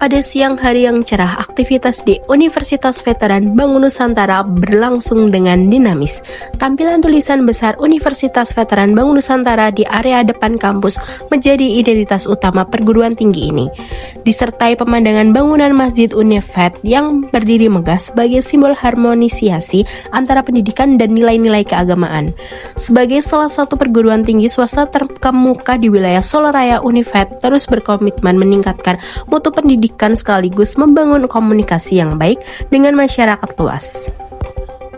Pada siang hari yang cerah, aktivitas di Universitas Veteran Bank Nusantara berlangsung dengan dinamis. Tampilan tulisan besar Universitas Veteran Bank Nusantara di area depan kampus menjadi identitas utama perguruan tinggi ini, disertai pemandangan bangunan Masjid Unifed yang berdiri megah sebagai simbol harmonisasi antara pendidikan dan nilai-nilai keagamaan. Sebagai salah satu perguruan tinggi swasta terkemuka di wilayah Soloraya, Unifed terus berkomitmen meningkatkan mutu pendidikan sekaligus membangun komunikasi yang baik dengan masyarakat luas.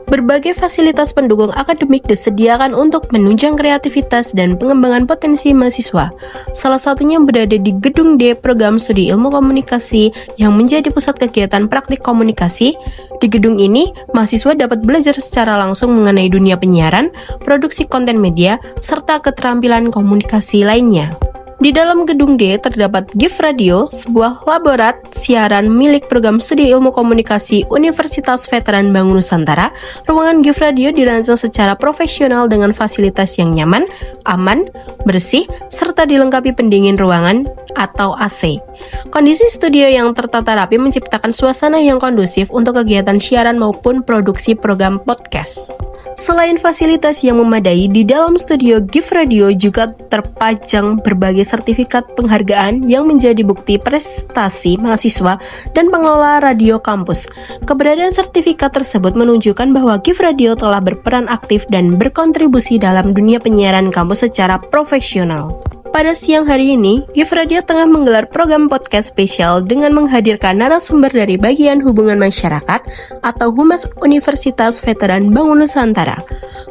Berbagai fasilitas pendukung akademik disediakan untuk menunjang kreativitas dan pengembangan potensi mahasiswa. Salah satunya berada di Gedung D Program Studi Ilmu Komunikasi yang menjadi pusat kegiatan praktik komunikasi. Di gedung ini, mahasiswa dapat belajar secara langsung mengenai dunia penyiaran, produksi konten media, serta keterampilan komunikasi lainnya. Di dalam gedung D terdapat GIF Radio, sebuah laborat siaran milik program studi ilmu komunikasi Universitas Veteran Bank Nusantara. Ruangan GIF Radio dirancang secara profesional dengan fasilitas yang nyaman, aman, bersih, serta dilengkapi pendingin ruangan atau AC. Kondisi studio yang tertata rapi menciptakan suasana yang kondusif untuk kegiatan siaran maupun produksi program podcast. Selain fasilitas yang memadai, di dalam studio GIF Radio juga terpajang berbagai sertifikat penghargaan yang menjadi bukti prestasi mahasiswa dan pengelola radio kampus. Keberadaan sertifikat tersebut menunjukkan bahwa GIF Radio telah berperan aktif dan berkontribusi dalam dunia penyiaran kampus secara profesional. Pada siang hari ini, GIF Radio tengah menggelar program podcast spesial dengan menghadirkan narasumber dari bagian hubungan masyarakat atau Humas Universitas Veteran Bank Nusantara.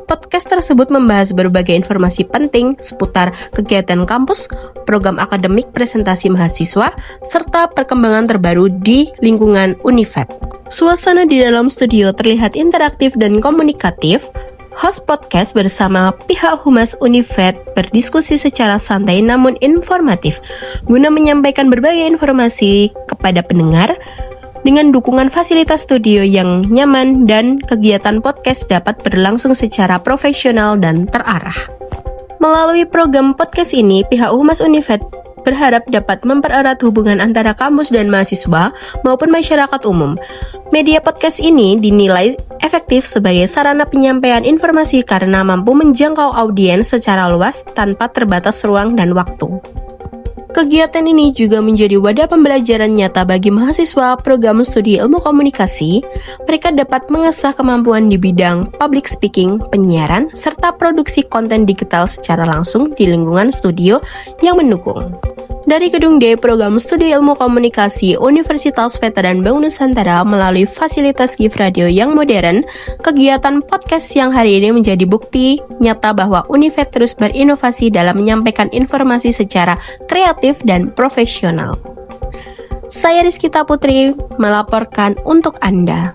Podcast tersebut membahas berbagai informasi penting seputar kegiatan kampus, program akademik presentasi mahasiswa, serta perkembangan terbaru di lingkungan Unifed. Suasana di dalam studio terlihat interaktif dan komunikatif. Host podcast bersama pihak Humas Unifed berdiskusi secara santai namun informatif guna menyampaikan berbagai informasi kepada pendengar. Dengan dukungan fasilitas studio yang nyaman dan kegiatan podcast dapat berlangsung secara profesional dan terarah. Melalui program podcast ini, pihak Humas Unifed berharap dapat mempererat hubungan antara kampus dan mahasiswa maupun masyarakat umum. Media podcast ini dinilai efektif sebagai sarana penyampaian informasi karena mampu menjangkau audiens secara luas tanpa terbatas ruang dan waktu. Kegiatan ini juga menjadi wadah pembelajaran nyata bagi mahasiswa program studi ilmu komunikasi. Mereka dapat mengasah kemampuan di bidang public speaking, penyiaran, serta produksi konten digital secara langsung di lingkungan studio yang mendukung. Dari Gedung D Program Studi Ilmu Komunikasi Universitas Veteran Bank Nusantara melalui fasilitas GIF Radio yang modern, kegiatan podcast siang hari ini menjadi bukti nyata bahwa Unifed terus berinovasi dalam menyampaikan informasi secara kreatif dan profesional. Saya Rizkita Putri melaporkan untuk Anda.